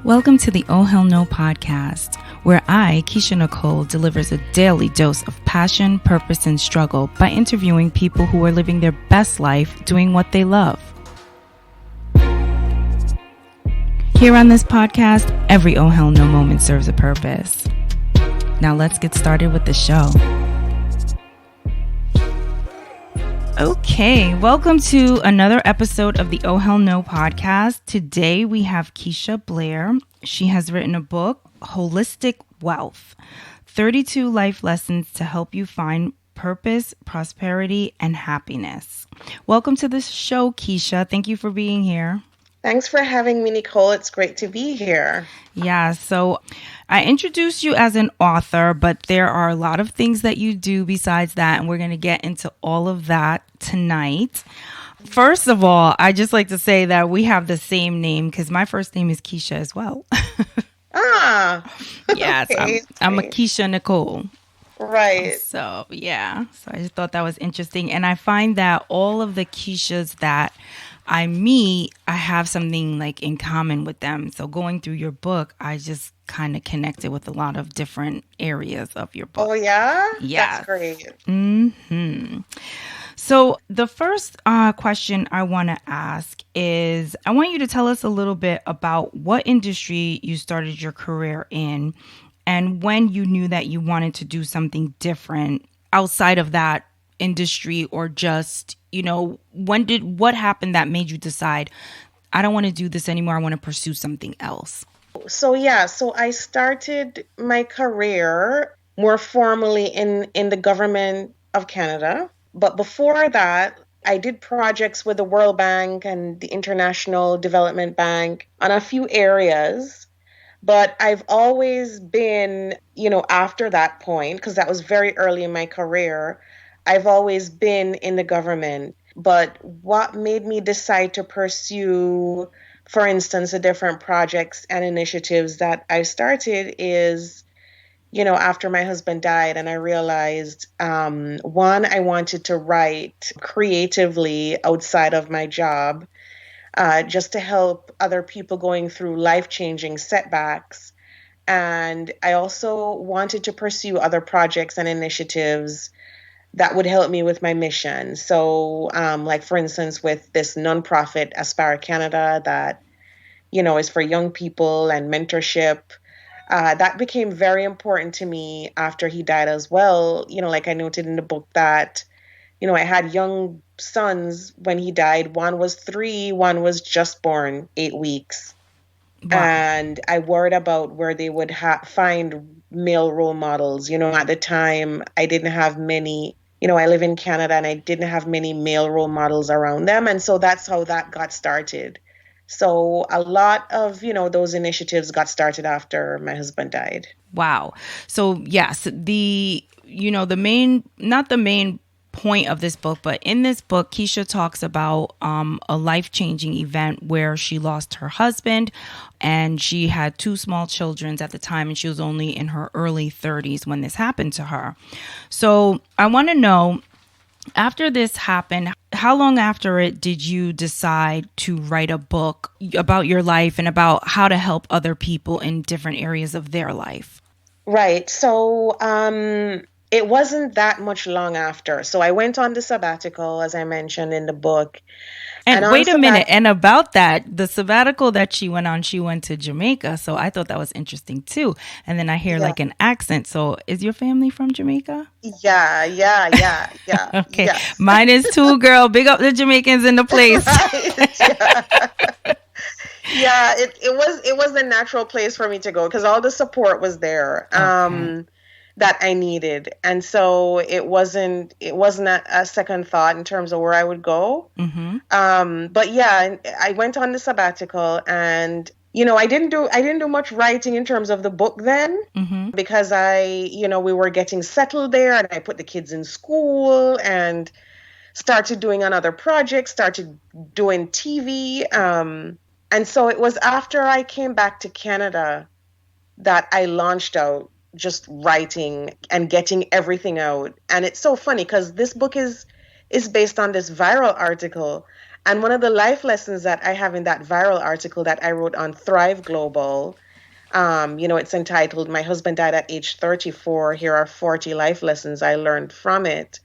Welcome to the Oh Hell No podcast, where I, Keisha Nicole, delivers a daily dose of passion, purpose, and struggle by interviewing people who are living their best life doing what they love. Here on this podcast, every Oh Hell No moment serves a purpose. Now let's get started with the show. Okay, welcome to another episode of the Oh Hell No podcast. Today we have Keisha Blair. She has written a book, Holistic Wealth, 32 life lessons to help you find purpose, prosperity, and happiness. Welcome to the show, Keisha. Thank you for being here. Thanks for having me, Nicole. It's great to be here. Yeah, so I introduced you as an author, but there are a lot of things that you do besides that, and we're going to get into all of that tonight. First of all, I just like to say that we have the same name because my first name is Keisha as well. Yes, okay, I'm a Keisha Nicole. Right. So, yeah. So I just thought that was interesting. And I find that all of the Keishas that I meet, I have something like in common with them. So going through your book, I just kind of connected with a lot of different areas of your book. Oh, yeah? Yes. That's great. Mm-hmm. So the first question I want to ask is, I want you to tell us a little bit about what industry you started your career in and when you knew that you wanted to do something different outside of that industry, or just, what happened that made you decide, I don't want to do this anymore, I want to pursue something else? So I started my career more formally in the government of Canada. But before that, I did projects with the World Bank and the International Development Bank on a few areas. But I've always been, after that point, because that was very early in my career, I've always been in the government. But what made me decide to pursue, for instance, the different projects and initiatives that I started is, after my husband died, and I realized, one, I wanted to write creatively outside of my job, just to help other people going through life-changing setbacks. And I also wanted to pursue other projects and initiatives that would help me with my mission. So, like, for instance, with this nonprofit, Aspire Canada, that, is for young people and mentorship. That became very important to me after he died as well. Like I noted in the book that, I had young sons when he died. One was 3, one was just born 8 weeks. Wow. And I worried about where they would find male role models. At the time, I didn't have many, I live in Canada and I didn't have many male role models around them. And so that's how that got started. So a lot of, those initiatives got started after my husband died. Wow. So yes, not the main point of this book, but in this book, Keisha talks about a life-changing event where she lost her husband and she had 2 small children at the time, and she was only in her early 30s when this happened to her. So I want to know, after this happened, how long after it did you decide to write a book about your life and about how to help other people in different areas of their life? Right. So it wasn't that much long after. So I went on the sabbatical, as I mentioned in the book. And wait a minute. And about that, the sabbatical that she went to Jamaica. So I thought that was interesting too. And then I hear like an accent. So is your family from Jamaica? Yeah. Okay. Yes. Mine is too, girl. Big up the Jamaicans in the place. Yeah, it was a natural place for me to go because all the support was there. Okay. That I needed. And so it wasn't a second thought in terms of where I would go. Mm-hmm. But yeah, I went on the sabbatical and, I didn't do much writing in terms of the book then, mm-hmm. because we were getting settled there and I put the kids in school and started doing another project, started doing TV. And so it was after I came back to Canada that I launched out just writing and getting everything out. And it's so funny because this book is is based on this viral article. And one of the life lessons that I have in that viral article that I wrote on Thrive Global, it's entitled, My Husband Died at Age 34. Here are 40 life lessons I learned from it.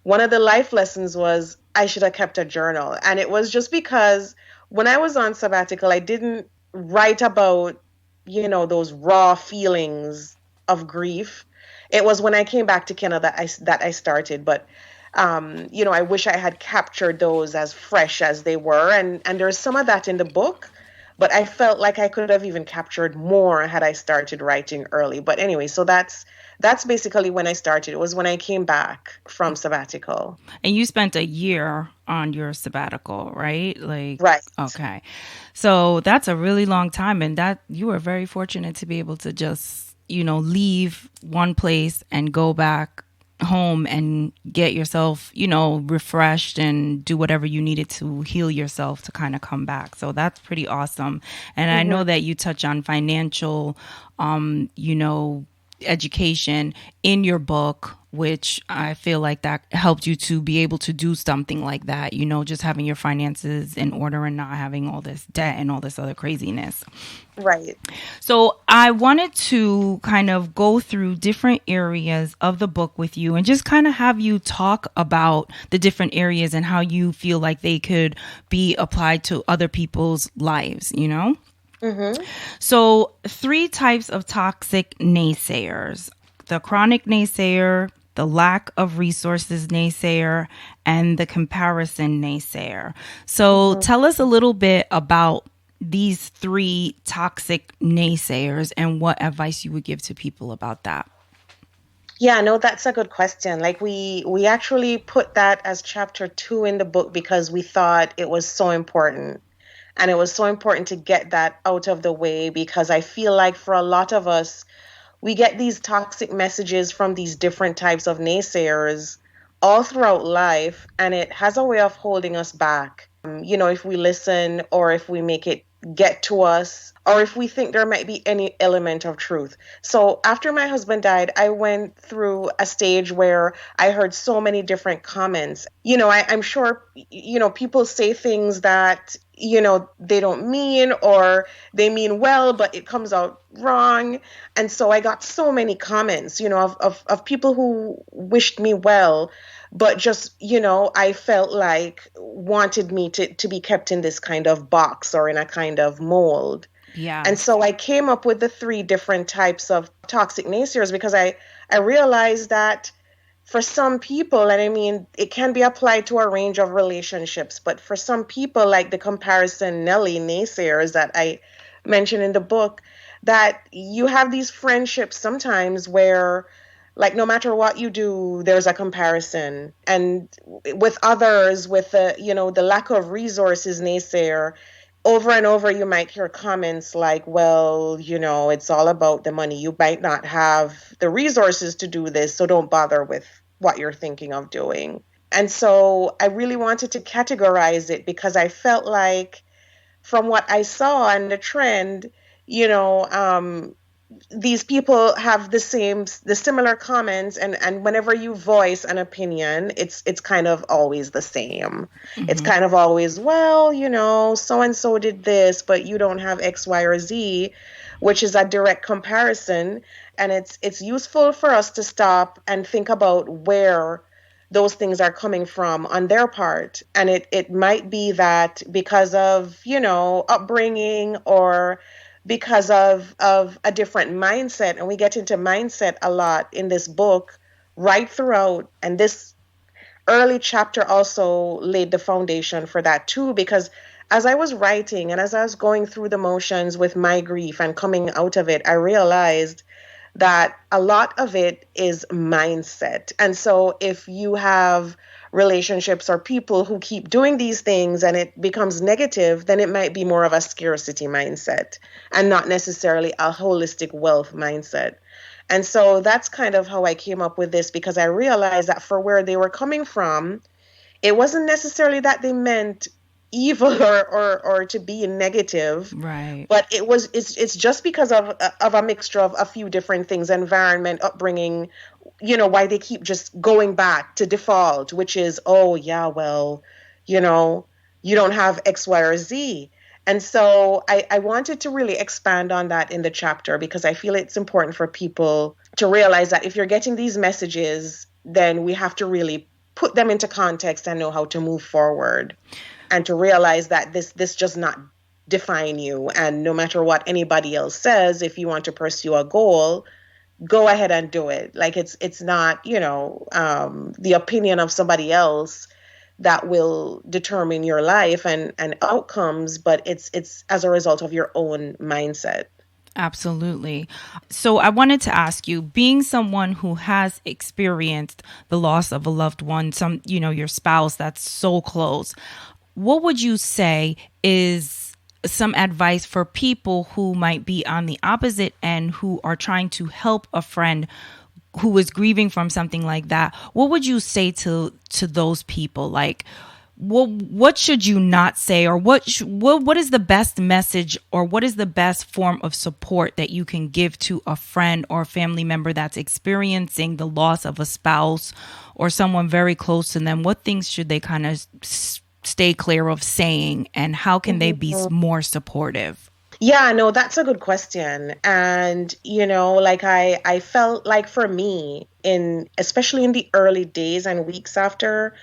One of the life lessons was I should have kept a journal. And it was just because when I was on sabbatical, I didn't write about, those raw feelings of grief. It was when I came back to Canada that I started. But, I wish I had captured those as fresh as they were. And there's some of that in the book. But I felt like I could have even captured more had I started writing early. But anyway, so that's basically when I started. It was when I came back from sabbatical. And you spent a year on your sabbatical, right? Right. Okay. So that's a really long time. And that you were very fortunate to be able to just, leave one place and go back home and get yourself, refreshed and do whatever you needed to heal yourself to kind of come back. So that's pretty awesome. And I know that you touch on financial, education in your book, which I feel like that helped you to be able to do something like that, just having your finances in order and not having all this debt and all this other craziness. Right. So I wanted to kind of go through different areas of the book with you and just kind of have you talk about the different areas and how you feel like they could be applied to other people's lives, Mm-hmm. So 3 types of toxic naysayers: the chronic naysayer, the lack of resources naysayer, and the comparison naysayer. So tell us a little bit about these 3 toxic naysayers and what advice you would give to people about that. Yeah, no, that's a good question. Like we actually put that as chapter 2 in the book because we thought it was so important. And it was so important to get that out of the way because I feel like for a lot of us, we get these toxic messages from these different types of naysayers all throughout life, and it has a way of holding us back. If we listen or if we make it get to us or if we think there might be any element of truth. So after my husband died, I went through a stage where I heard so many different comments. I'm sure, people say things that, they don't mean or they mean well, but it comes out wrong. And so I got so many comments, of people who wished me well, but just, I felt like wanted me to be kept in this kind of box or in a kind of mold. Yeah. And so I came up with the 3 different types of toxic naysayers because I realized that for some people, and I mean, it can be applied to a range of relationships, but for some people, like the comparison Nelly naysayers that I mentioned in the book, that you have these friendships sometimes where, like, no matter what you do, there's a comparison. And with others, with the lack of resources naysayer, over and over, you might hear comments like, well, it's all about the money. You might not have the resources to do this, so don't bother with what you're thinking of doing. And so I really wanted to categorize it because I felt like from what I saw and the trend, these people have the similar comments, and whenever you voice an opinion, it's kind of always the same. Mm-hmm. It's kind of always, well, so and so did this, but you don't have X, Y, or Z, which is a direct comparison. And it's useful for us to stop and think about where those things are coming from on their part. And it might be that because of, upbringing or because of a different mindset. And we get into mindset a lot in this book right throughout. And this early chapter also laid the foundation for that too, because as I was writing and as I was going through the motions with my grief and coming out of it, I realized that a lot of it is mindset. And so if you have relationships or people who keep doing these things and it becomes negative, then it might be more of a scarcity mindset and not necessarily a holistic wealth mindset. And so that's kind of how I came up with this, because I realized that for where they were coming from, it wasn't necessarily that they meant evil or to be negative, right? But it's just because of a mixture of a few different things: environment, upbringing, why they keep just going back to default, which is, oh yeah, well, you know, you don't have X, Y, or Z. And so I wanted to really expand on that in the chapter, because I feel it's important for people to realize that if you're getting these messages, then we have to really put them into context and know how to move forward, and to realize that this does not define you. And no matter what anybody else says, if you want to pursue a goal, go ahead and do it. Like it's not, the opinion of somebody else that will determine your life and outcomes, but it's as a result of your own mindset. Absolutely. So I wanted to ask you, being someone who has experienced the loss of a loved one, your spouse that's so close, what would you say is some advice for people who might be on the opposite end, who are trying to help a friend who is grieving from something like that? What would you say to those people? Like, what should you not say, or what is the best message, or what is the best form of support that you can give to a friend or a family member that's experiencing the loss of a spouse or someone very close to them? What things should they kind of stay clear of saying, and how can they be more supportive? Yeah, no, that's a good question. And, like I felt like for me, especially in the early days and weeks after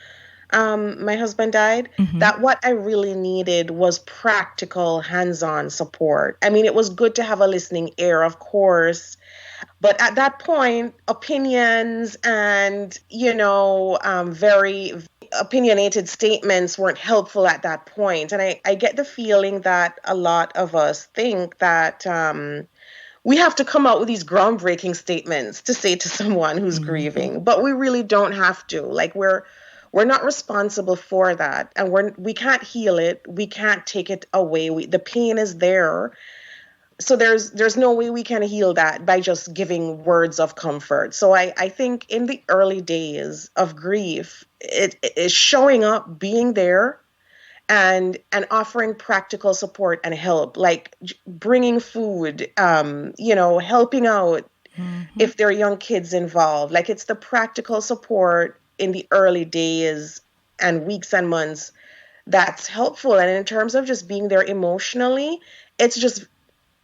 my husband died, that what I really needed was practical, hands-on support. I mean, it was good to have a listening ear, of course, but at that point, opinions and, very opinionated statements weren't helpful at that point. And I get the feeling that a lot of us think that we have to come out with these groundbreaking statements to say to someone who's grieving, but we really don't have to. Like, we're not responsible for that, and we can't heal it. We can't take it away. The pain is there. So there's no way we can heal that by just giving words of comfort. So I think in the early days of grief, it is showing up, being there, and offering practical support and help, like bringing food, helping out if there are young kids involved. Like, it's the practical support in the early days and weeks and months that's helpful. And in terms of just being there emotionally, it's just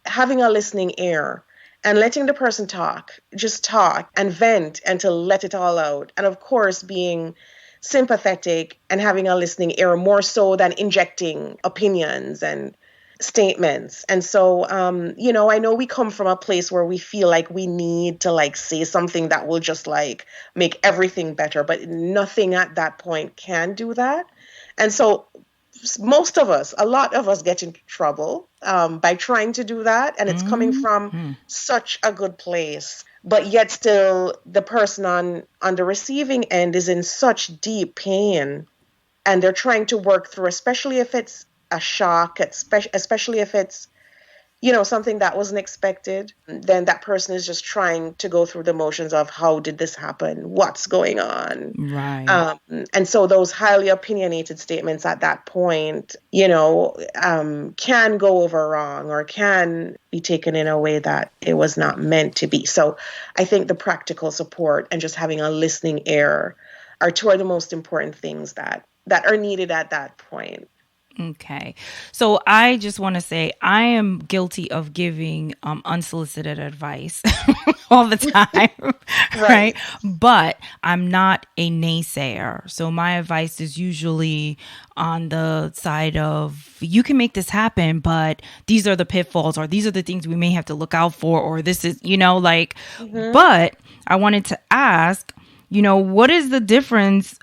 having a listening ear and letting the person just talk and vent and to let it all out. And of course, being sympathetic and having a listening ear, more so than injecting opinions and statements. And so, I know we come from a place where we feel like we need to say something that will just make everything better, but nothing at that point can do that. And so a lot of us get in trouble by trying to do that. And it's coming from such a good place. But yet still, the person on the receiving end is in such deep pain. And they're trying to work through, especially if it's a shock, especially if it's, something that wasn't expected. Then that person is just trying to go through the motions of, how did this happen? What's going on? Right. And so those highly opinionated statements at that point, can go over wrong, or can be taken in a way that it was not meant to be. So I think the practical support and just having a listening ear are two of the most important things that are needed at that point. Okay. So I just want to say I am guilty of giving unsolicited advice all the time, right? But I'm not a naysayer. So my advice is usually on the side of, you can make this happen, but these are the pitfalls, or these are the things we may have to look out for, or this is, but I wanted to ask, what is the difference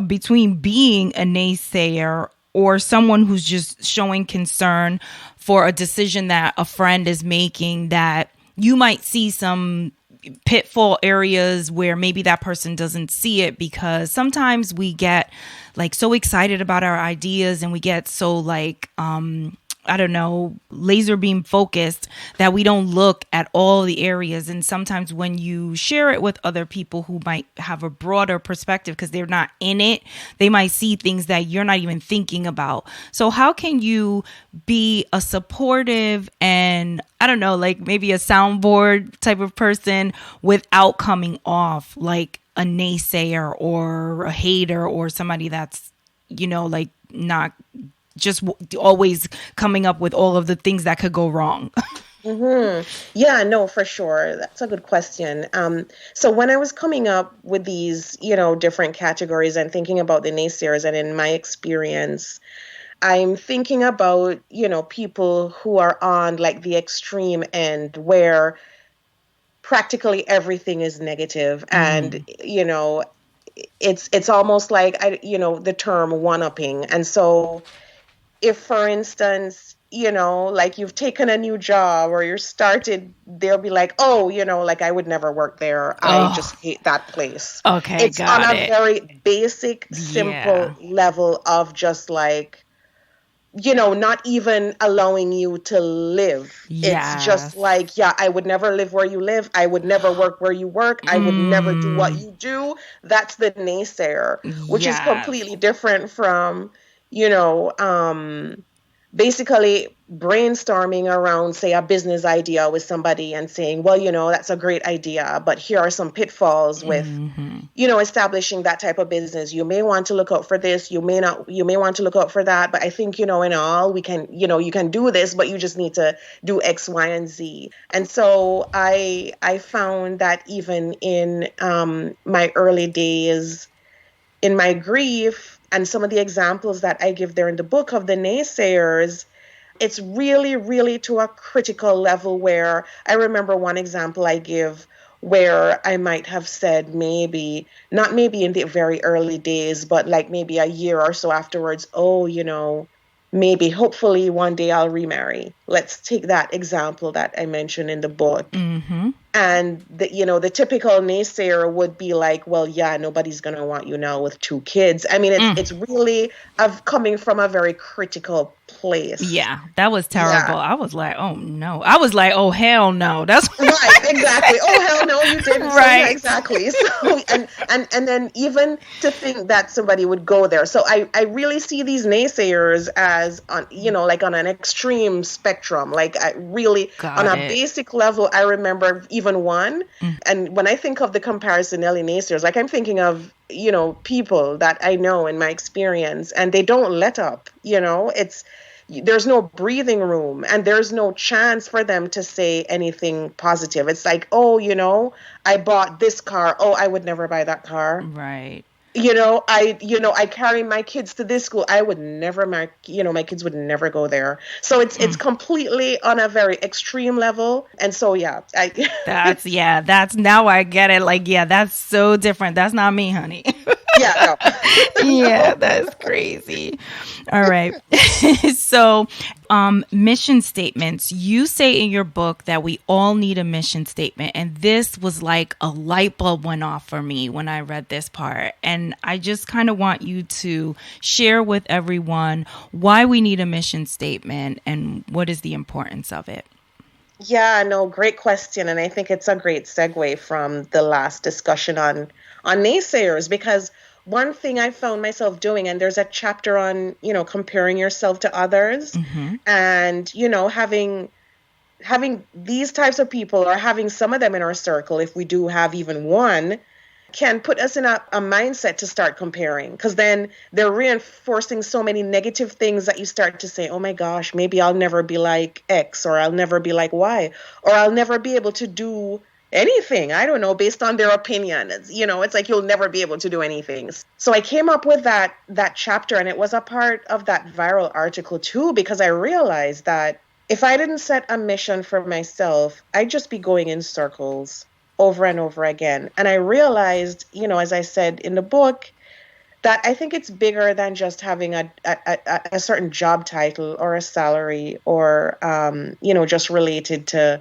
between being a naysayer or someone who's just showing concern for a decision that a friend is making, that you might see some pitfall areas where maybe that person doesn't see it? Because sometimes we get so excited about our ideas, and we get so I don't know, laser beam focused, that we don't look at all the areas. And sometimes when you share it with other people who might have a broader perspective because they're not in it, they might see things that you're not even thinking about. So how can you be a supportive and, I don't know, like maybe a soundboard type of person without coming off like a naysayer or a hater or somebody that's, like not just always coming up with all of the things that could go wrong? Yeah, no, for sure. That's a good question. So when I was coming up with these, different categories and thinking about the naysayers, and in my experience, I'm thinking about, people who are on like the extreme end where practically everything is negative, and it's almost like the term one-upping. And so if, for instance, like you've taken a new job or you're started, they'll be like, oh, like I would never work there. I just hate that place. Okay, it's on a very basic, simple level of just like, not even allowing you to live. Yes. It's just like, yeah, I would never live where you live. I would never work where you work. I would never do what you do. That's the naysayer, which is completely different from, basically brainstorming around, say, a business idea with somebody and saying, well, that's a great idea, but here are some pitfalls with, establishing that type of business. You may want to look out for this. You may not, you may want to look out for that. But I think, in all, we can, you can do this, but you just need to do X, Y, and Z. And so I found that even in my early days, in my grief, and some of the examples that I give there in the book of the naysayers, it's really, really to a critical level where I remember one example I give where I might have said not maybe in the very early days, but like maybe a year or so afterwards, oh, maybe hopefully one day I'll remarry. Let's take that example that I mentioned in the book. And the typical naysayer would be like, well, yeah, nobody's going to want you now with 2 kids. I mean, it's really coming from a very critical place. Yeah, that was terrible. Yeah. I was like, oh no. I was like, oh hell no. That's right, exactly. Oh hell no, you didn't. Right, so, yeah, exactly. So and then even to think that somebody would go there. So I really see these naysayers as on like on an extreme spectrum. Like I really on a basic level, I remember even one. And when I think of the comparisonelli naysayers, like I'm thinking of people that I know in my experience, and they don't let up. There's no breathing room, and there's no chance for them to say anything positive. It's like, oh, I bought this car. Oh, I would never buy that car. Right. I carry my kids to this school. I would never, my kids would never go there. So it's completely on a very extreme level. And so, yeah. That's now I get it. Like, yeah, that's so different. That's not me, honey. Yeah, no. Yeah, that's crazy. All right. So, mission statements. You say in your book that we all need a mission statement. And this was like a light bulb went off for me when I read this part. And I just kind of want you to share with everyone why we need a mission statement and what is the importance of it. Yeah, no, great question. And I think it's a great segue from the last discussion on naysayers, because one thing I found myself doing, and there's a chapter on, comparing yourself to others, and, having these types of people, or having some of them in our circle, if we do have even one, can put us in a mindset to start comparing, because then they're reinforcing so many negative things that you start to say, oh my gosh, maybe I'll never be like X, or I'll never be like Y, or I'll never be able to do anything, I don't know, based on their opinion. It's like you'll never be able to do anything. So I came up with that chapter, and it was a part of that viral article too, because I realized that if I didn't set a mission for myself, I'd just be going in circles over and over again. And I realized, as I said in the book, that I think it's bigger than just having a certain job title or a salary, or just related to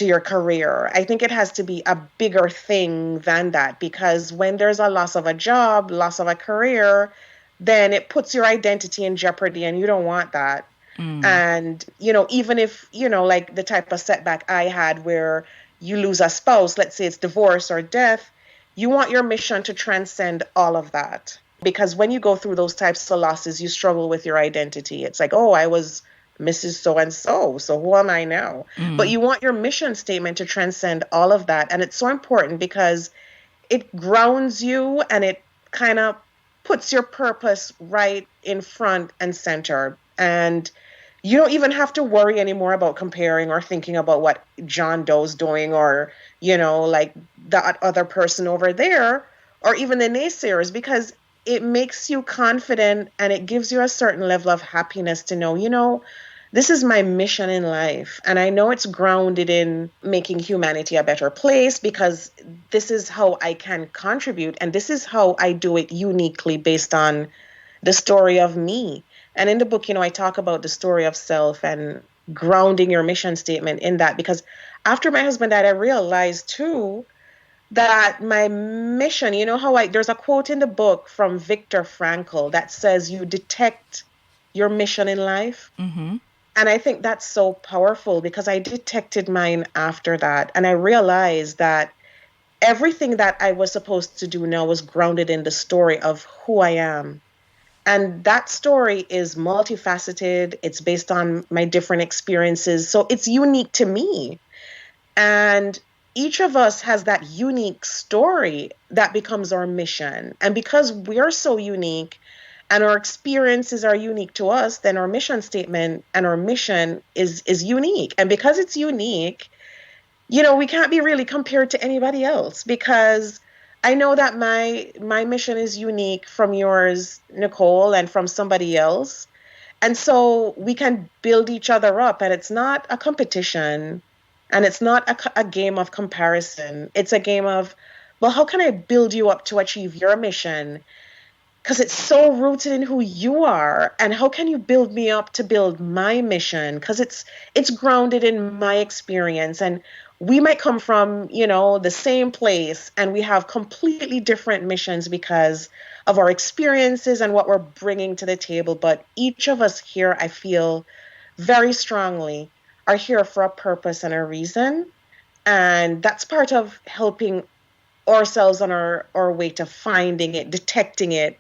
your career. I think it has to be a bigger thing than that, because when there's a loss of a job, loss of a career, then it puts your identity in jeopardy, and you don't want that. And, even if, like the type of setback I had where you lose a spouse, let's say it's divorce or death, you want your mission to transcend all of that. Because when you go through those types of losses, you struggle with your identity. It's like, oh, I was Mrs. So-and-so, so who am I now? But you want your mission statement to transcend all of that. And it's so important because it grounds you and it kind of puts your purpose right in front and center. And you don't even have to worry anymore about comparing or thinking about what John Doe's doing or, like that other person over there or even the naysayers, because it makes you confident and it gives you a certain level of happiness to know, this is my mission in life. And I know it's grounded in making humanity a better place because this is how I can contribute. And this is how I do it uniquely based on the story of me. And in the book, I talk about the story of self and grounding your mission statement in that, because after my husband died, I realized too that my mission, there's a quote in the book from Viktor Frankl that says you detect your mission in life. Mm-hmm. And I think that's so powerful because I detected mine after that. And I realized that everything that I was supposed to do now was grounded in the story of who I am. And that story is multifaceted. It's based on my different experiences. So it's unique to me. And each of us has that unique story that becomes our mission. And because we're so unique and our experiences are unique to us, then our mission statement and our mission is unique. And because it's unique, we can't be really compared to anybody else, because I know that my mission is unique from yours, Nicole, and from somebody else. And so we can build each other up, and it's not a competition and it's not a game of comparison. It's a game of, well, how can I build you up to achieve your mission? Because it's so rooted in who you are. And how can you build me up to build my mission? Because it's grounded in my experience. And we might come from, the same place and we have completely different missions because of our experiences and what we're bringing to the table. But each of us here, I feel very strongly, are here for a purpose and a reason. And that's part of helping ourselves on our way to finding it, detecting it,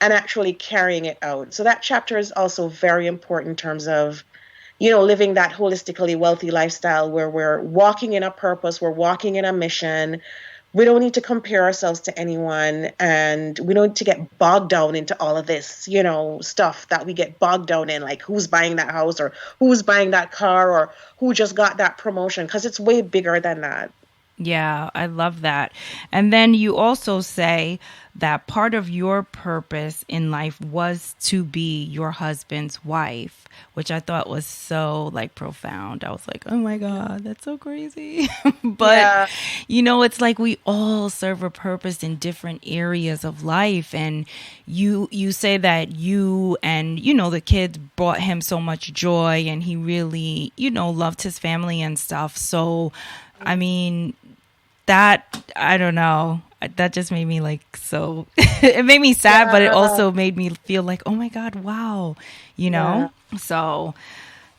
and actually carrying it out. So that chapter is also very important in terms of, living that holistically wealthy lifestyle where we're walking in a purpose, we're walking in a mission. We don't need to compare ourselves to anyone, and we don't need to get bogged down into all of this, stuff that we get bogged down in, like who's buying that house or who's buying that car or who just got that promotion, because it's way bigger than that. Yeah, I love that. And then you also say that part of your purpose in life was to be your husband's wife, which I thought was so profound. I was like, oh my God, that's so crazy. But, it's like we all serve a purpose in different areas of life. And you say that you and, the kids brought him so much joy and he really, loved his family and stuff. So, I mean, that, I don't know, that just made me so, it made me sad, but it also made me feel like, oh my God, wow, So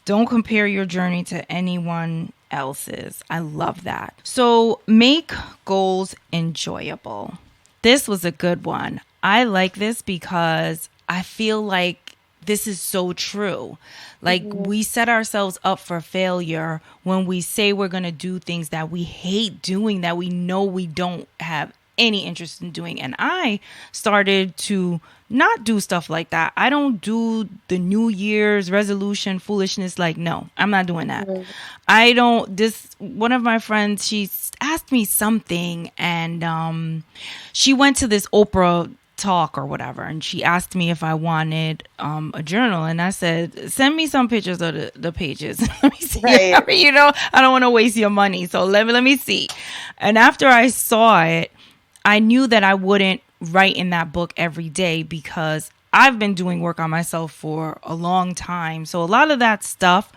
don't compare your journey to anyone else's. I love that. So make goals enjoyable. This was a good one. I like this because I feel like this is so true. We set ourselves up for failure when we say we're going to do things that we hate doing, that we know we don't have any interest in doing. And I started to not do stuff like that. I don't do the New Year's resolution foolishness. No, I'm not doing that. One of my friends, she asked me something and she went to this Oprah talk or whatever, and she asked me if I wanted a journal, and I said, send me some pictures of the pages. Let me see. Right. I don't want to waste your money, so let me see. And after I saw it, I knew that I wouldn't write in that book every day because I've been doing work on myself for a long time. So a lot of that stuff,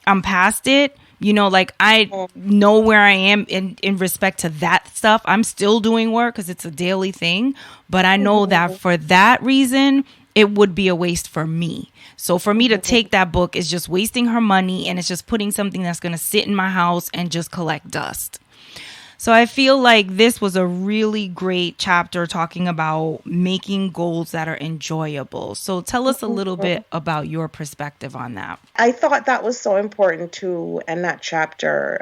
I'm past it. I know where I am in respect to that stuff. I'm still doing work because it's a daily thing. But I know that for that reason, it would be a waste for me. So for me to take that book is just wasting her money, and it's just putting something that's going to sit in my house and just collect dust. So I feel like this was a really great chapter talking about making goals that are enjoyable. So tell us a little bit about your perspective on that. I thought that was so important too in that chapter,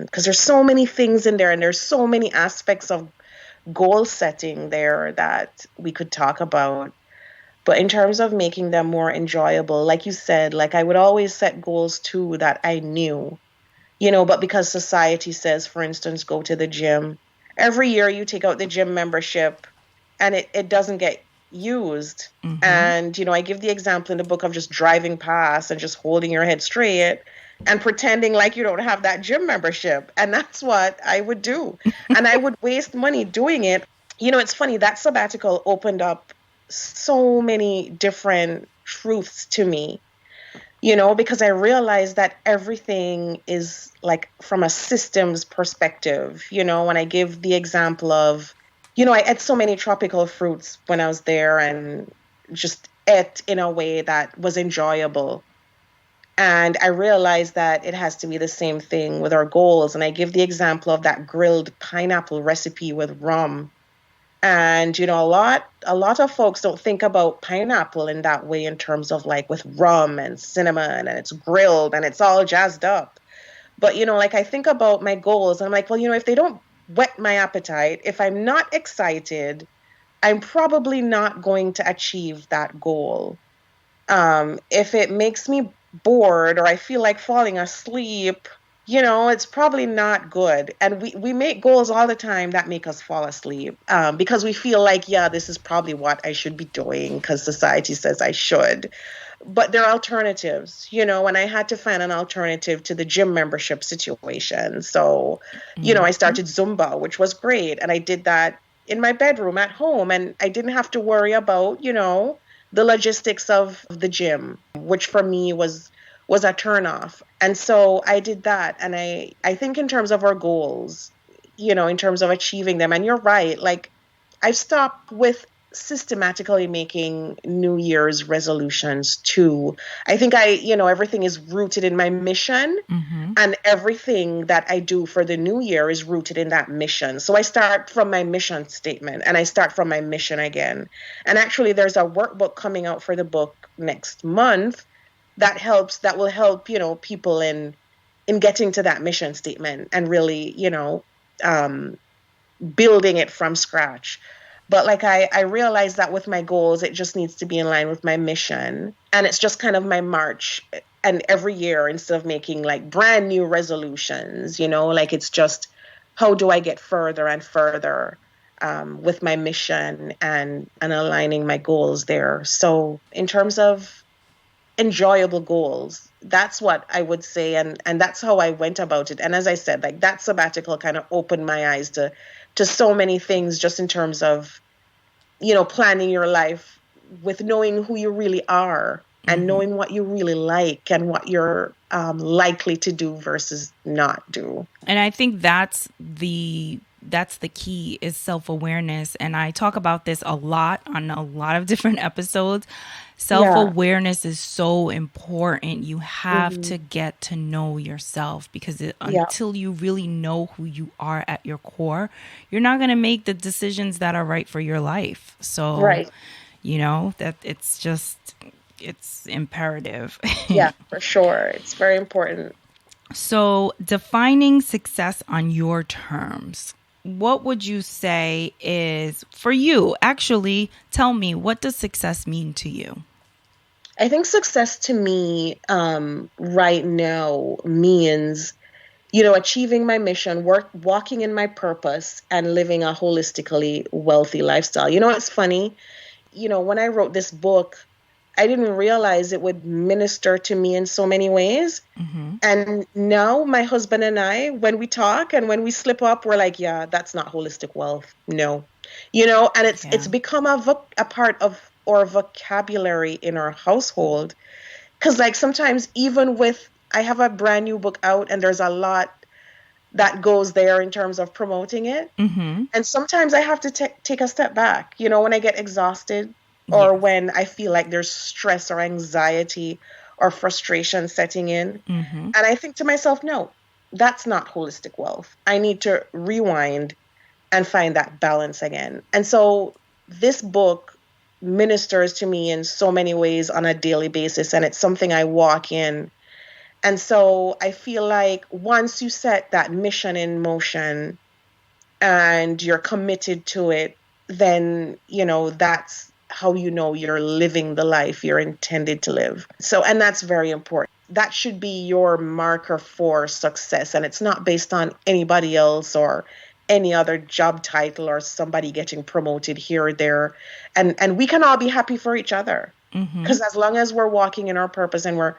because there's so many things in there, and there's so many aspects of goal setting there that we could talk about. But in terms of making them more enjoyable, like you said, like I would always set goals too that I knew, but because society says, for instance, go to the gym. Every year you take out the gym membership and it doesn't get used. And, I give the example in the book of just driving past and just holding your head straight and pretending like you don't have that gym membership. And that's what I would do. And I would waste money doing it. It's funny, that sabbatical opened up so many different truths to me. Because I realized that everything is like from a systems perspective, when I give the example of, I ate so many tropical fruits when I was there and just ate in a way that was enjoyable. And I realized that it has to be the same thing with our goals. And I give the example of that grilled pineapple recipe with rum. And, a lot of folks don't think about pineapple in that way in terms of like with rum and cinnamon and it's grilled and it's all jazzed up. But, like I think about my goals and I'm like, well, if they don't whet my appetite, if I'm not excited, I'm probably not going to achieve that goal. If it makes me bored or I feel like falling asleep, it's probably not good. And we make goals all the time that make us fall asleep because we feel like, yeah, this is probably what I should be doing because society says I should. But there are alternatives, and I had to find an alternative to the gym membership situation. So, I started Zumba, which was great. And I did that in my bedroom at home. And I didn't have to worry about, the logistics of the gym, which for me was a turnoff. And so I did that. And I think in terms of our goals, in terms of achieving them, and you're right, like I've stopped with systematically making New Year's resolutions too. I think everything is rooted in my mission and everything that I do for the new year is rooted in that mission. So I start from my mission statement and I start from my mission again. And actually there's a workbook coming out for the book next month that will help, people in getting to that mission statement and really, building it from scratch. But like I realized that with my goals, it just needs to be in line with my mission. And it's just kind of my march. And every year, instead of making like brand new resolutions, like it's just how do I get further and further with my mission and aligning my goals there. So in terms of enjoyable goals, that's what I would say. And that's how I went about it. And as I said, like that sabbatical kind of opened my eyes to so many things just in terms of, planning your life with knowing who you really are and knowing what you really like and what you're likely to do versus not do. And I think that's the key is self-awareness. And I talk about this a lot on a lot of different episodes. Self-awareness is so important. You have to get to know yourself because until you really know who you are at your core, you're not going to make the decisions that are right for your life. So, that it's imperative. Yeah, for sure. It's very important. So defining success on your terms. What would you say is for you? Actually, tell me, what does success mean to you? I think success to me right now means, achieving my mission, walking in my purpose and living a holistically wealthy lifestyle. It's funny, when I wrote this book, I didn't realize it would minister to me in so many ways. And now my husband and I, when we talk and when we slip up, we're like, yeah, that's not holistic wealth. No, and it's become a part of our vocabulary in our household. Because like sometimes even I have a brand new book out and there's a lot that goes there in terms of promoting it. And sometimes I have to take a step back, when I get exhausted. or Yeah. when I feel like there's stress or anxiety or frustration setting in. Mm-hmm. And I think to myself, no, that's not holistic wealth. I need to rewind and find that balance again. And so this book ministers to me in so many ways on a daily basis, and it's something I walk in. And so I feel like once you set that mission in motion and you're committed to it, then, that's how you're living the life you're intended to live. So, and that's very important. That should be your marker for success. And it's not based on anybody else or any other job title or somebody getting promoted here or there. And we can all be happy for each other. Mm-hmm. Because as long as we're walking in our purpose and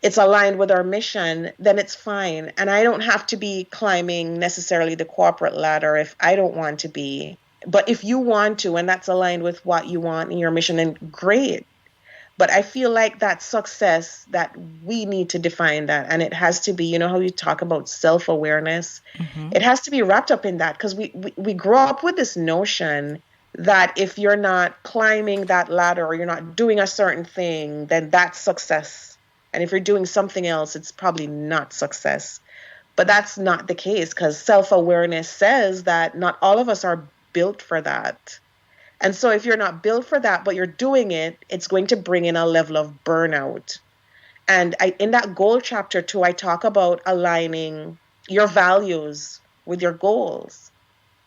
it's aligned with our mission, then it's fine. And I don't have to be climbing necessarily the corporate ladder if I don't want to be. But if you want to, and that's aligned with what you want in your mission, then great. But I feel like that success, that we need to define that. And it has to be, how you talk about self-awareness. Mm-hmm. It has to be wrapped up in that, because we grow up with this notion that if you're not climbing that ladder or you're not doing a certain thing, then that's success. And if you're doing something else, it's probably not success. But that's not the case, because self-awareness says that not all of us are built for that. And so if you're not built for that, but you're doing it, it's going to bring in a level of burnout. And in that goal chapter too, I talk about aligning your values with your goals.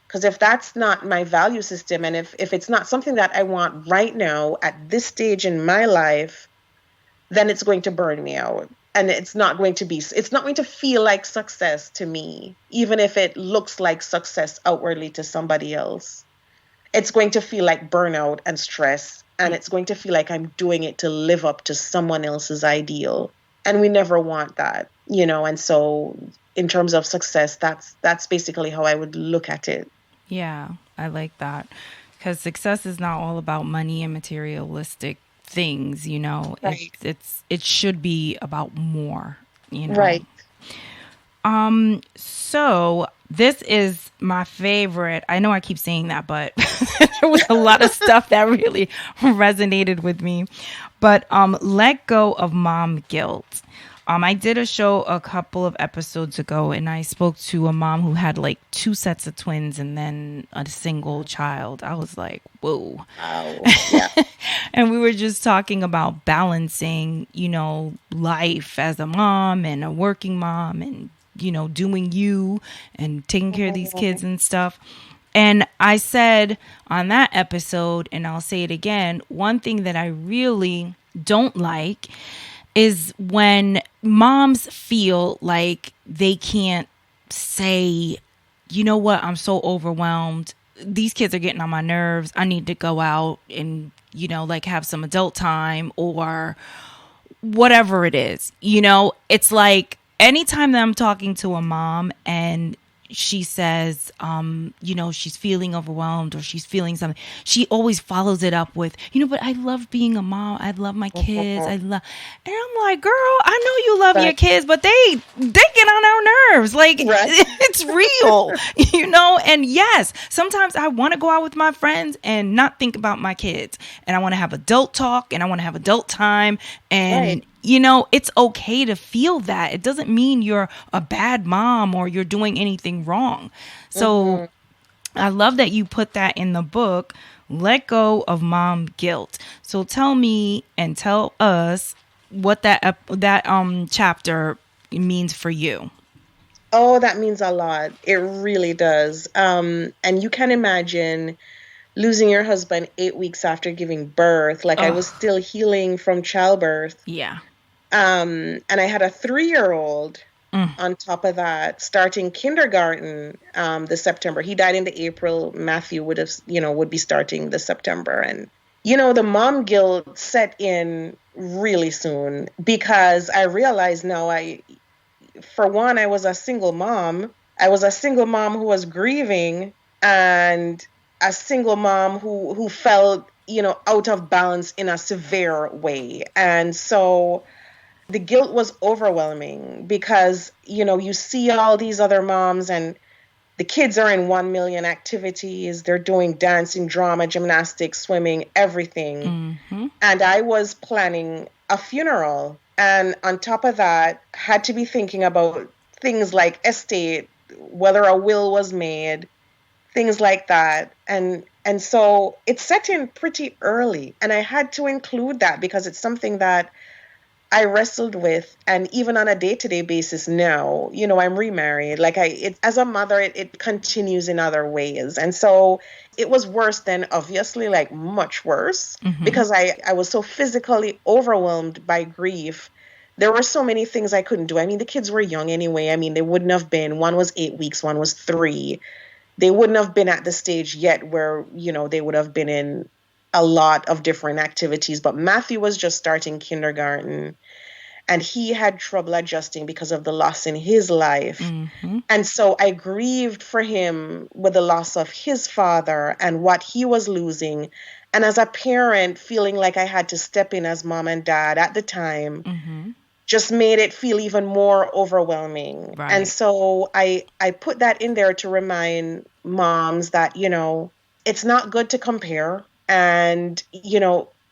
Because if that's not my value system, and if it's not something that I want right now at this stage in my life, then it's going to burn me out. And it's not going to feel like success to me, even if it looks like success outwardly to somebody else. It's going to feel like burnout and stress, and it's going to feel like I'm doing it to live up to someone else's ideal. And we never want that, and so in terms of success, that's basically how I would look at it. Yeah, I like that. Because success is not all about money and materialistic things, Right. It should be about more, Right. So this is my favorite. I know I keep saying that, but there was a lot of stuff that really resonated with me. But let go of mom guilt. I did a show a couple of episodes ago, and I spoke to a mom who had like 2 sets of twins and then a single child. I was like, whoa. Wow. Yeah. And we were just talking about balancing, life as a mom and a working mom and, doing you and taking care of these kids and stuff. And I said on that episode, and I'll say it again, one thing that I really don't like is when moms feel like they can't say, you know what, I'm so overwhelmed. These kids are getting on my nerves. I need to go out and, have some adult time or whatever it is. It's like anytime that I'm talking to a mom and she says, she's feeling overwhelmed or she's feeling something, she always follows it up with, but I love being a mom. I love my kids. And I'm like, girl, I know you love your kids, but they get on our nerves. Like, it's real, and yes, sometimes I want to go out with my friends and not think about my kids. And I want to have adult talk and I want to have adult time. And it's okay to feel that. It doesn't mean you're a bad mom or you're doing anything wrong. So I love that you put that in the book, Let Go of Mom Guilt. So tell me and tell us what that chapter means for you. Oh, that means a lot. It really does. And you can imagine losing your husband 8 weeks after giving birth. Like, I was still healing from childbirth. Yeah. And I had a 3-year-old on top of that, starting kindergarten this September. He died in the April. Matthew would be starting this September. And, the mom guilt set in really soon, because I realized now for one, I was a single mom. I was a single mom who was grieving, and a single mom who felt, out of balance in a severe way. And so the guilt was overwhelming, because, you see all these other moms, and The kids are in 1 million activities. They're doing dancing, drama, gymnastics, swimming, everything. Mm-hmm. And I was planning a funeral. And on top of that, had to be thinking about things like estate, whether a will was made, things like that. And so it set in pretty early. And I had to include that because it's something that I wrestled with, and even on a day-to-day basis now, I'm remarried. As a mother, it continues in other ways. And so it was worse than, obviously, like much worse, Mm-hmm. because I was so physically overwhelmed by grief. There were so many things I couldn't do. I mean, the kids were young anyway. I mean, they wouldn't have been, one was 8 weeks, one was 3. They wouldn't have been at the stage yet where, they would have been in a lot of different activities. But Matthew was just starting kindergarten, and he had trouble adjusting because of the loss in his life. Mm-hmm. And so I grieved for him with the loss of his father and what he was losing. And as a parent, feeling like I had to step in as mom and dad at the time Mm-hmm. just made it feel even more overwhelming. And Right. so I put that in there to remind moms that, it's not good to compare. And,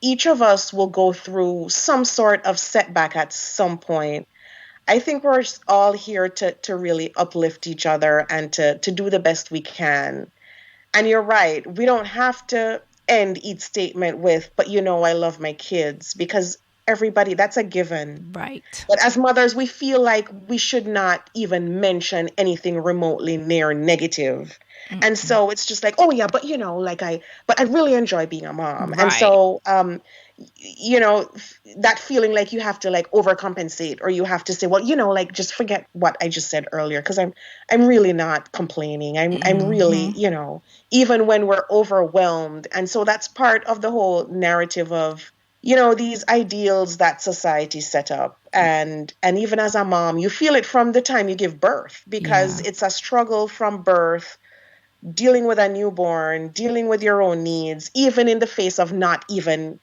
each of us will go through some sort of setback at some point. I think we're all here to really uplift each other and to do the best we can. And you're right. We don't have to end each statement with, but I love my kids, because everybody, that's a given. Right. But as mothers, we feel like we should not even mention anything remotely near negative. And Mm-hmm. so it's just like, oh yeah, but but I really enjoy being a mom. And Right. so, that feeling like you have to like overcompensate, or you have to say, well, like just forget what I just said earlier, because I'm really not complaining. I'm Mm-hmm. really, even when we're overwhelmed. And so that's part of the whole narrative of, these ideals that society set up. And even as a mom, you feel it from the time you give birth, because Yeah. it's a struggle from birth, dealing with a newborn, dealing with your own needs, even in the face of not even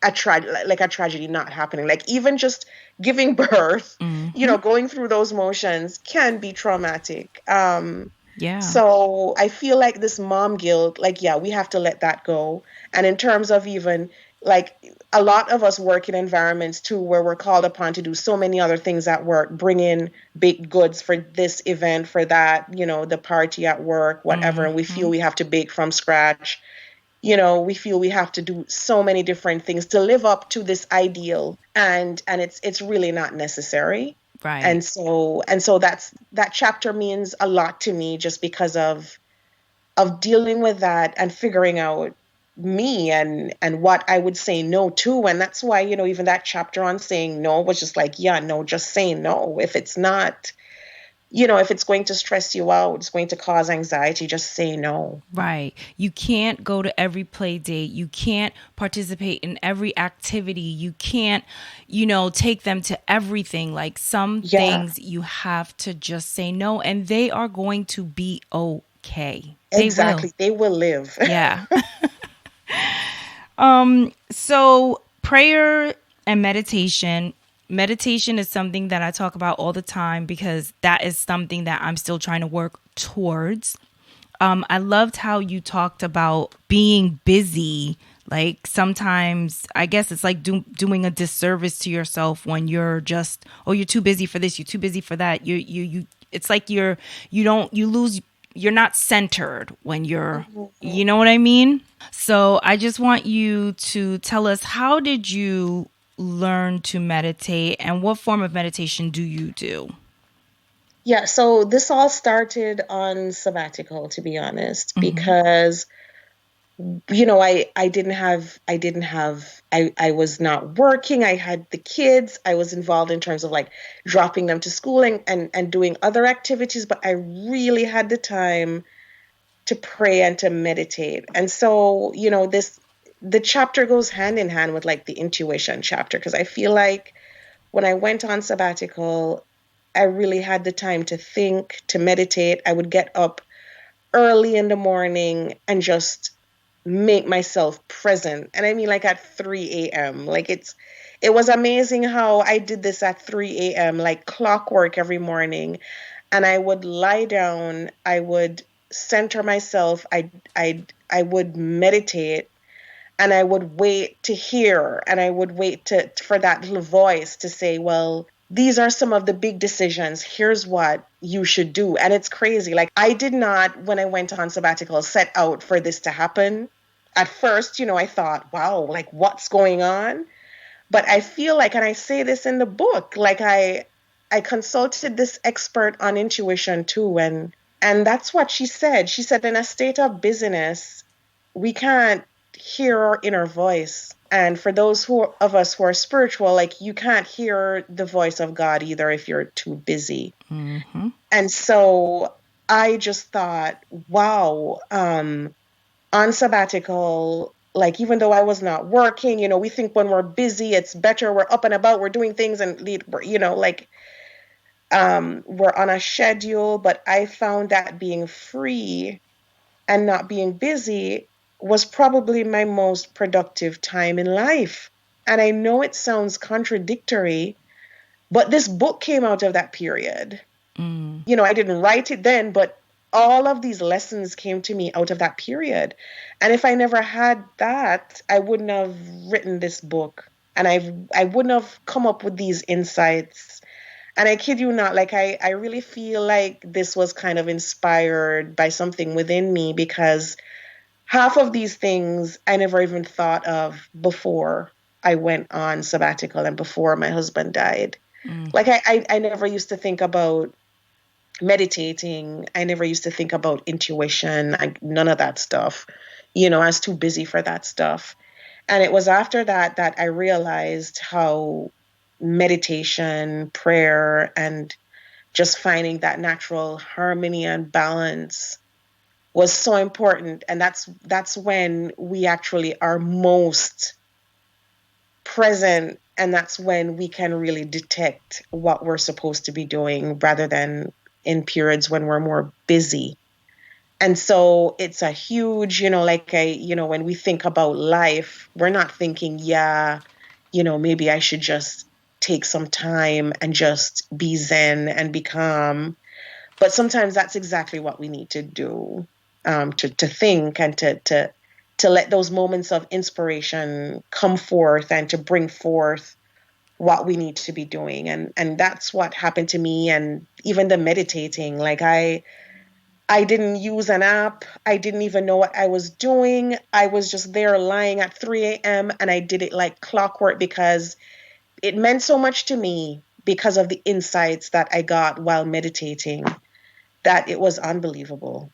a tragedy not happening. Like even just giving birth, Mm-hmm. going through those motions can be traumatic. Yeah. So I feel like this mom guilt, like, yeah, we have to let that go. And in terms of even like a lot of us work in environments too, where we're called upon to do so many other things at work, bring in baked goods for this event, for that, the party at work, whatever. And we Mm-hmm. feel we have to bake from scratch. We feel we have to do so many different things to live up to this ideal, and it's really not necessary. Right. And so that chapter means a lot to me, just because of dealing with that and figuring out me and what I would say no to. And that's why, even that chapter on saying no was just like, yeah, no, just say no. If it's not, if it's going to stress you out, it's going to cause anxiety, just say no. Right. You can't go to every play date. You can't participate in every activity. You can't, take them to everything. Like some Yeah, things you have to just say no, and they are going to be okay. They will. exactly. They will live. Yeah. So prayer and meditation. Meditation is something that I talk about all the time because that is something that I'm still trying to work towards. I loved how you talked about being busy. Like sometimes I guess it's like doing a disservice to yourself when you're just, oh, you're too busy for this, you're too busy for that. It's like you lose, you're not centered when you know what I mean? So I just want you to tell us, how did you learn to meditate and what form of meditation do you do? Yeah, so this all started on sabbatical, to be honest, Mm-hmm. because I was not working. I had the kids. I was involved in terms of like dropping them to school and doing other activities, but I really had the time to pray and to meditate. And so, the chapter goes hand in hand with like the intuition chapter, because I feel like when I went on sabbatical, I really had the time to think, to meditate. I would get up early in the morning and just make myself present. And I mean, like at 3 a.m. Like it was amazing how I did this at 3 a.m., like clockwork every morning. and I would lie down. I would center myself. I would meditate, and I would wait to hear, and I would wait for that little voice to say, well, these are some of the big decisions. Here's what you should do. And it's crazy. Like, I did not, when I went on sabbatical, set out for this to happen. At first, I thought, wow, like, what's going on? But I feel like, and I say this in the book, like I consulted this expert on intuition too, and that's what she said. She said, in a state of busyness, we can't hear our inner voice. And for those of us who are spiritual, like, you can't hear the voice of God either if you're too busy. Mm-hmm. And so I just thought, wow, on sabbatical, like, even though I was not working, we think when we're busy, it's better. We're up and about, we're doing things, and like, we're on a schedule. But I found that being free and not being busy was probably my most productive time in life. And I know it sounds contradictory, but this book came out of that period. I didn't write it then, but all of these lessons came to me out of that period. And if I never had that, I wouldn't have written this book, and I wouldn't have come up with these insights. And I kid you not, like, I really feel like this was kind of inspired by something within me, because half of these things I never even thought of before I went on sabbatical and before my husband died. Like, I never used to think about meditating. I never used to think about intuition, none of that stuff. I was too busy for that stuff. And it was after that I realized how meditation, prayer, and just finding that natural harmony and balance was so important. And that's when we actually are most present, and that's when we can really detect what we're supposed to be doing, rather than in periods when we're more busy. And so it's a huge, when we think about life, we're not thinking, maybe I should just take some time and just be zen and be calm. But sometimes that's exactly what we need to do, to think and to let those moments of inspiration come forth and to bring forth what we need to be doing. And that's what happened to me. And even the meditating, like, I didn't use an app. I didn't even know what I was doing. I was just there lying at 3 a.m. and I did it like clockwork, because it meant so much to me, because of the insights that I got while meditating, that it was unbelievable.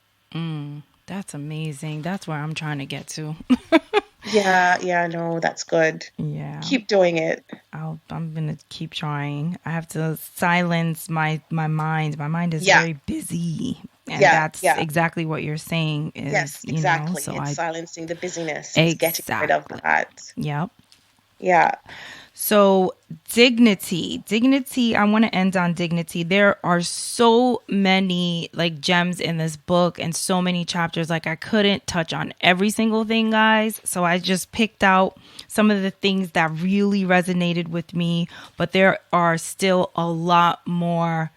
That's amazing. That's where I'm trying to get to. Yeah, no, that's good. Yeah. Keep doing it. I'm going to keep trying. I have to silence my mind. My mind is very busy. And that's exactly what you're saying is, yes, exactly. So it's silencing the busyness. Exactly. It's getting rid of that. Yep. Yeah. So dignity, I want to end on dignity. There are so many like gems in this book and so many chapters. Like, I couldn't touch on every single thing, guys. So I just picked out some of the things that really resonated with me, but there are still a lot more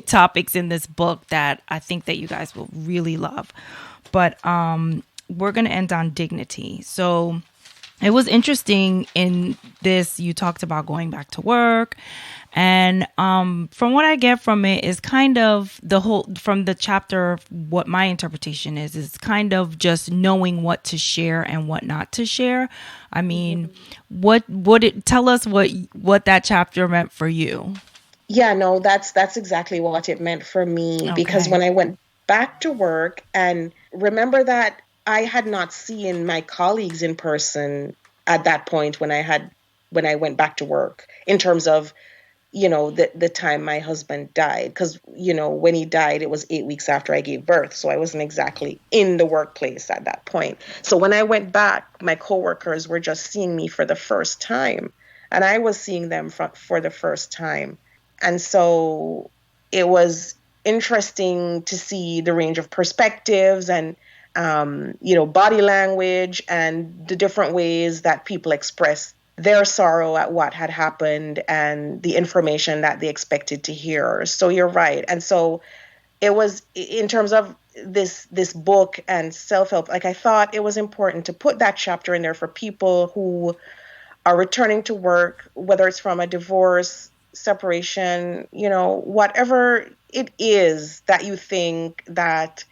topics in this book that I think that you guys will really love. But we're going to end on dignity. So it was interesting in this, you talked about going back to work. And from what I get from it is kind of from the chapter, what my interpretation is kind of just knowing what to share and what not to share. I mean, tell us what that chapter meant for you. Yeah, no, that's exactly what it meant for me. Okay. Because when I went back to work, and remember that I had not seen my colleagues in person at that point when I went back to work, in terms of, the time my husband died. Because, when he died, it was 8 weeks after I gave birth. So I wasn't exactly in the workplace at that point. So when I went back, my coworkers were just seeing me for the first time, and I was seeing them for the first time. And so it was interesting to see the range of perspectives and, body language and the different ways that people express their sorrow at what had happened and the information that they expected to hear. So you're right. And so it was, in terms of this book and self-help, like, I thought it was important to put that chapter in there for people who are returning to work, whether it's from a divorce, separation, whatever it is that you think that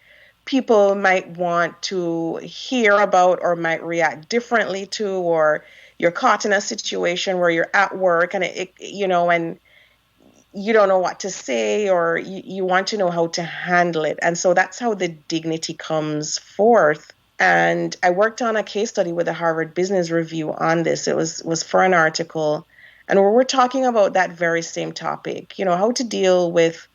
people might want to hear about or might react differently to, or you're caught in a situation where you're at work and and you don't know what to say, or you want to know how to handle it. And so that's how the dignity comes forth. And I worked on a case study with the Harvard Business Review on this. It was for an article. And we're talking about that very same topic, how to deal with,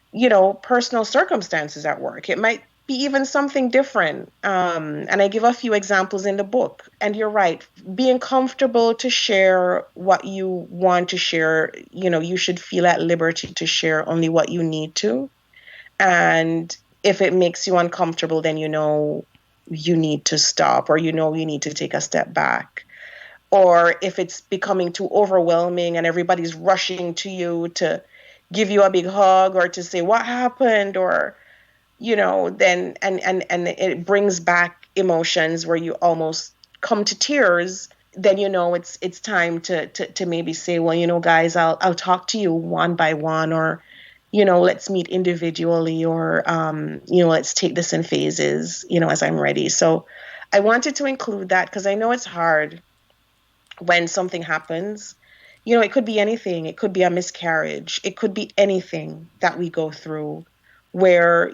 personal circumstances at work. It might be even something different. And I give a few examples in the book. And you're right, being comfortable to share what you want to share. You should feel at liberty to share only what you need to. And if it makes you uncomfortable, then you need to stop, or you need to take a step back. Or if it's becoming too overwhelming and everybody's rushing to you to give you a big hug or to say what happened, or then and it brings back emotions where you almost come to tears, then it's time to maybe say, well, guys, I'll talk to you one by one, or let's meet individually, or let's take this in phases, as I'm ready. So I wanted to include that because I know it's hard when something happens. It could be anything. It could be a miscarriage. It could be anything that we go through where,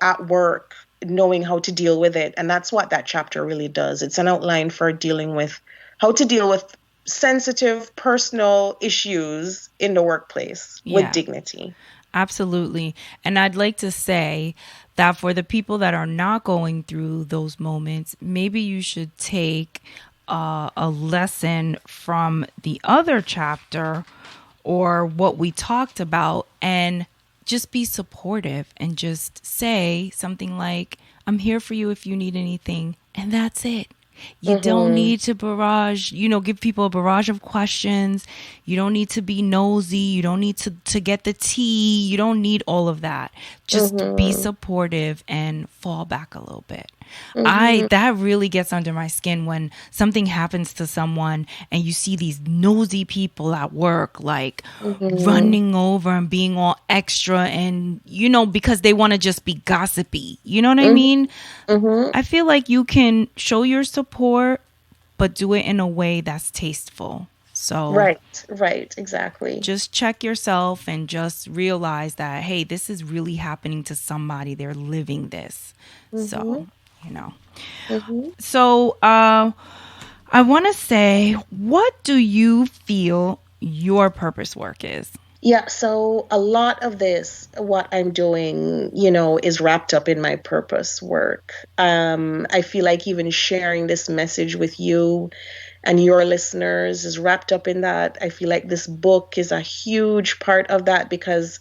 at work, knowing how to deal with it. And that's what that chapter really does. It's an outline for how to deal with sensitive personal issues in the workplace with dignity. Absolutely. And I'd like to say that for the people that are not going through those moments, maybe you should take a lesson from the other chapter or what we talked about and just be supportive and just say something like, I'm here for you if you need anything. And that's it. You don't need to give people a barrage of questions. You don't need to be nosy. You don't need to get the tea. You don't need all of that. Just be supportive and fall back a little bit. That really gets under my skin when something happens to someone and you see these nosy people at work, like running over and being all extra and, because they want to just be gossipy. You know what I mean? I feel like you can show your support, but do it in a way that's tasteful. So right, exactly. Just check yourself and just realize that, hey, this is really happening to somebody. They're living this. So, So I want to say, what do you feel your purpose work is? Yeah, so a lot of this, what I'm doing, is wrapped up in my purpose work. I feel like even sharing this message with you and your listeners is wrapped up in that. I feel like this book is a huge part of that because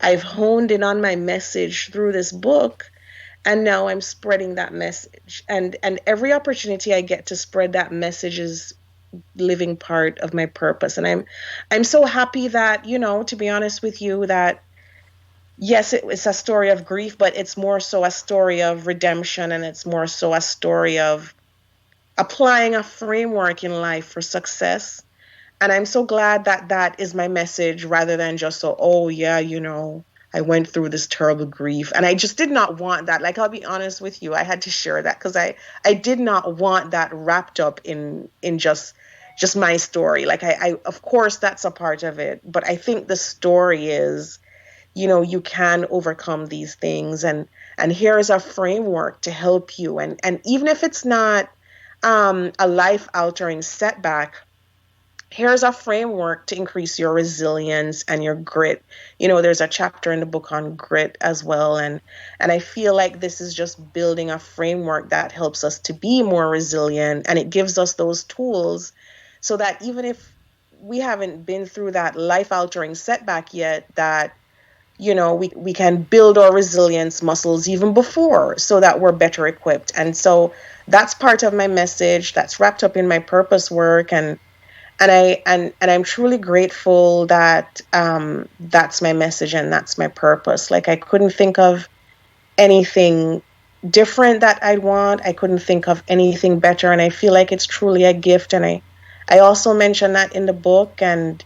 I've honed in on my message through this book, and now I'm spreading that message. And every opportunity I get to spread that message is living part of my purpose. And I'm so happy that, to be honest with you, that yes, it's a story of grief, but it's more so a story of redemption, and it's more so a story of applying a framework in life for success. And I'm so glad that that is my message, rather than just I went through this terrible grief. And I just did not want that. Like, I'll be honest with you, I had to share that because I did not want that wrapped up in just my story. Like, I of course that's a part of it, but I think the story is, you can overcome these things, and here is a framework to help you. And even if it's not a life-altering setback, here's a framework to increase your resilience and your grit. There's a chapter in the book on grit as well. And I feel like this is just building a framework that helps us to be more resilient, and it gives us those tools so that even if we haven't been through that life-altering setback yet, that we can build our resilience muscles even before, so that we're better equipped. And so that's part of my message that's wrapped up in my purpose work. And And I'm truly grateful that that's my message and that's my purpose. Like I couldn't think of anything different that I'd want. I couldn't think of anything better, and I feel like it's truly a gift. And I also mentioned that in the book, and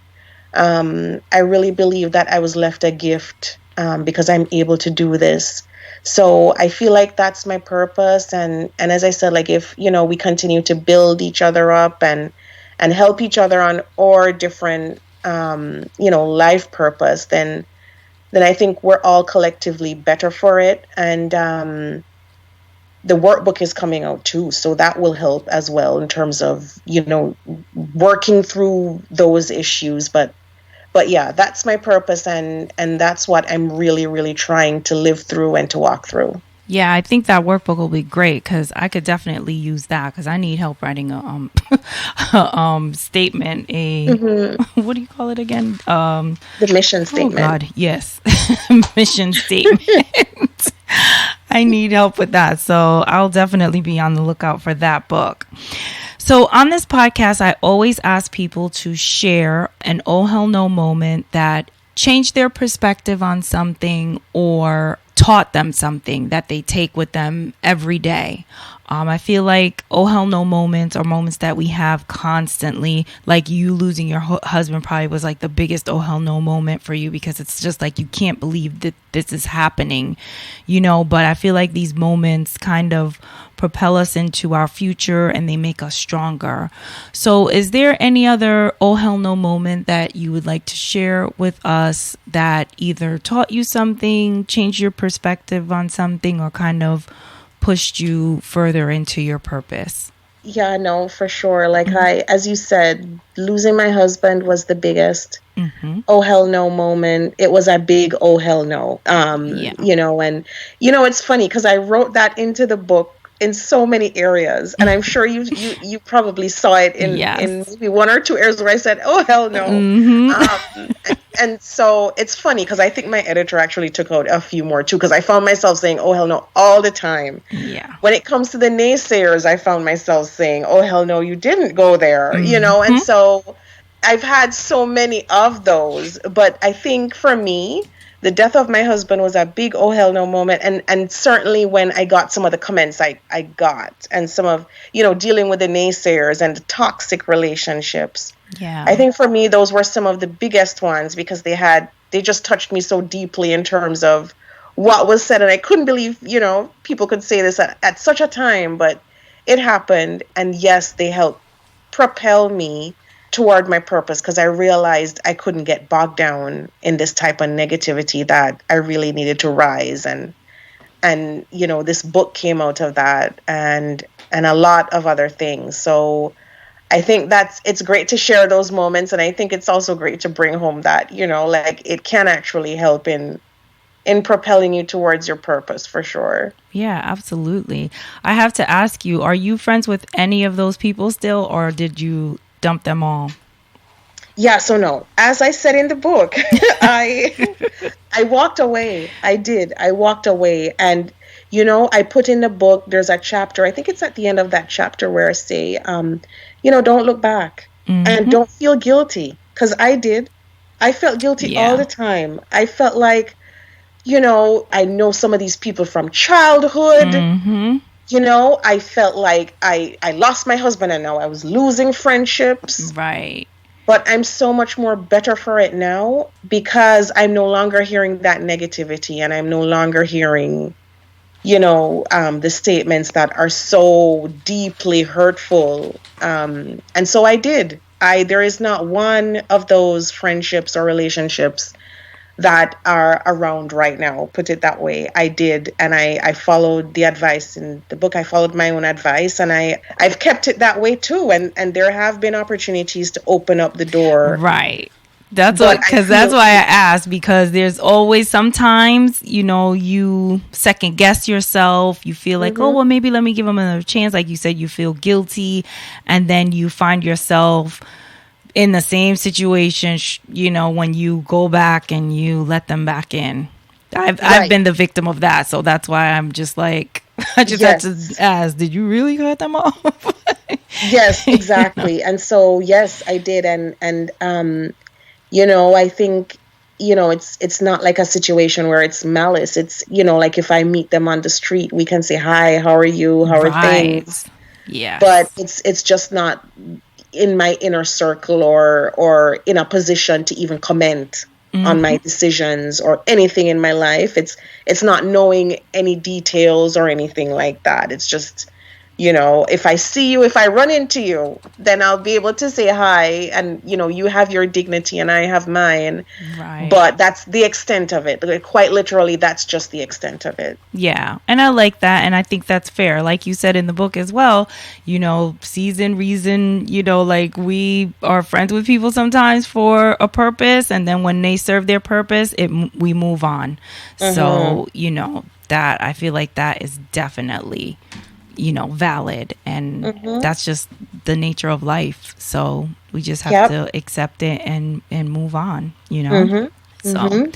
I really believe that I was left a gift because I'm able to do this. So I feel like that's my purpose. And as I said, like if, we continue to build each other up and help each other on our different, life purpose, then I think we're all collectively better for it. And the workbook is coming out too, so that will help as well in terms of, working through those issues. But yeah, that's my purpose, and that's what I'm really, really trying to live through and to walk through. Yeah, I think that workbook will be great because I could definitely use that because I need help writing a statement. What do you call it again? The mission statement. Oh God, yes, mission statement. I need help with that, so I'll definitely be on the lookout for that book. So on this podcast, I always ask people to share an oh hell no moment that changed their perspective on something or taught them something that they take with them every day. I feel like oh hell no moments are moments that we have constantly. Like you losing your husband probably was like the biggest oh hell no moment for you because it's just like you can't believe that this is happening, but I feel like these moments kind of propel us into our future and they make us stronger. So is there any other oh hell no moment that you would like to share with us that either taught you something, changed your perspective on something, or kind of pushed you further into your purpose? Yeah, no, for sure. Like as you said, losing my husband was the biggest oh hell no moment. It was a big oh hell no. And it's funny because I wrote that into the book in so many areas, and I'm sure you probably saw it in maybe one or two areas where I said oh hell no. And so it's funny because I think my editor actually took out a few more too, because I found myself saying oh hell no all the time. Yeah. When it comes to the naysayers, I found myself saying oh hell no, you didn't go there. And so I've had so many of those. But I think for me, the death of my husband was a big oh hell no moment, and certainly when I got some of the comments I got, and some of dealing with the naysayers and the toxic relationships. Yeah, I think for me those were some of the biggest ones because they just touched me so deeply in terms of what was said, and I couldn't believe people could say this at such a time, but it happened, and yes, they helped propel me toward my purpose because I realized I couldn't get bogged down in this type of negativity, that I really needed to rise. And this book came out of that, and a lot of other things. So I think it's great to share those moments, and I think it's also great to bring home that like it can actually help in propelling you towards your purpose, for sure. Yeah, absolutely. I have to ask you, are you friends with any of those people still, or did you dump them all? Yeah, so no. As I said in the book, I walked away. I did. I walked away. And, I put in the book, there's a chapter, I think it's at the end of that chapter where I say, don't look back and don't feel guilty. Because I did. I felt guilty all the time. I felt like, I know some of these people from childhood. I felt like I lost my husband and now I was losing friendships. Right. But I'm so much more better for it now because I'm no longer hearing that negativity, and I'm no longer hearing, the statements that are so deeply hurtful. And so I did. There is not one of those friendships or relationships that are around right now, put it that way. I did, and I followed the advice in the book. I followed my own advice, and I've kept it that way too, and there have been opportunities to open up the door. Right. That's why I asked, because there's always sometimes, you second guess yourself. You feel like, oh, well, maybe let me give them another chance. Like you said, you feel guilty, and then you find yourself in the same situation, when you go back and you let them back in. I've been the victim of that. So that's why I'm just like, I just had to ask, did you really cut them off? Yes, exactly. And so, yes, I did. And I think, it's not like a situation where it's malice. It's, like if I meet them on the street, we can say, hi, how are you? How are Right. things? But Yes. it's just not in my inner circle or in a position to even comment on my decisions or anything in my life. It's not knowing any details or anything like that. It's just, if I see you, if I run into you, then I'll be able to say hi, and you have your dignity and I have mine. Right. But that's the extent of it. Like, quite literally, that's just the extent of it. Yeah. And I like that. And I think that's fair. Like you said in the book as well, season, reason, like we are friends with people sometimes for a purpose. And then when they serve their purpose, we move on. So, that I feel like that is definitely, valid. And that's just the nature of life. So we just have to accept it and move on, So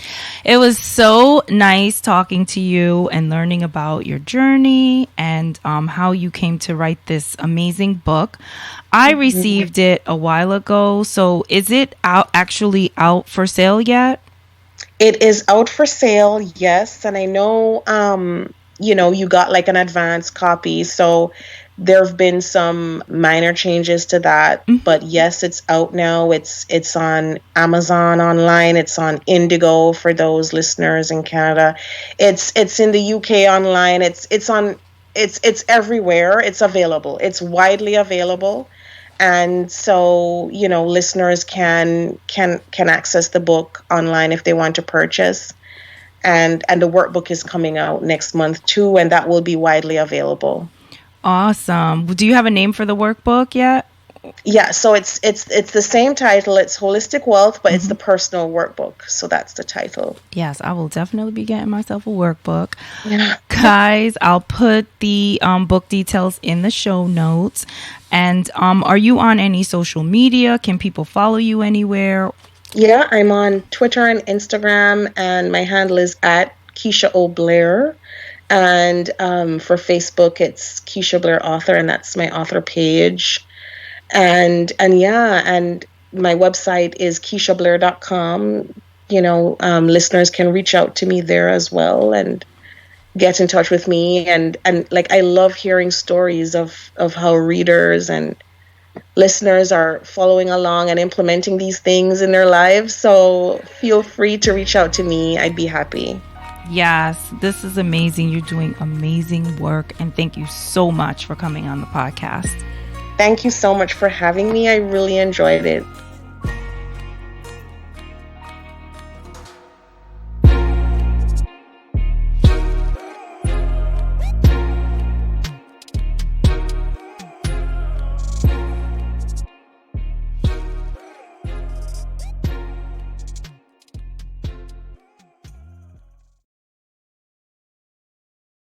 it was so nice talking to you and learning about your journey and how you came to write this amazing book. I received it a while ago. So is it actually out for sale yet? It is out for sale, yes. And I know, you got like an advance copy. So there have been some minor changes to that. But yes, it's out now. It's on Amazon online. It's on Indigo for those listeners in Canada. It's in the UK online. It's everywhere. It's available. It's widely available. And so, listeners can access the book online if they want to purchase. And the workbook is coming out next month too, and that will be widely available. Awesome. Do you have a name for the workbook yet? Yeah, so it's the same title. It's Holistic Wealth, but it's the personal workbook. So that's the title. Yes, I will definitely be getting myself a workbook. Yeah. Guys, I'll put the book details in the show notes. And are you on any social media? Can people follow you anywhere? Yeah, I'm on Twitter and Instagram, and my handle is at Keisha O. Blair. And for Facebook, it's Keisha Blair Author, and that's my author page. And my website is keishablair.com. Listeners can reach out to me there as well and get in touch with me. And like, I love hearing stories of how readers and listeners are following along and implementing these things in their lives. So feel free to reach out to me. I'd be happy. Yes, this is amazing. You're doing amazing work. And thank you so much for coming on the podcast. Thank you so much for having me. I really enjoyed it.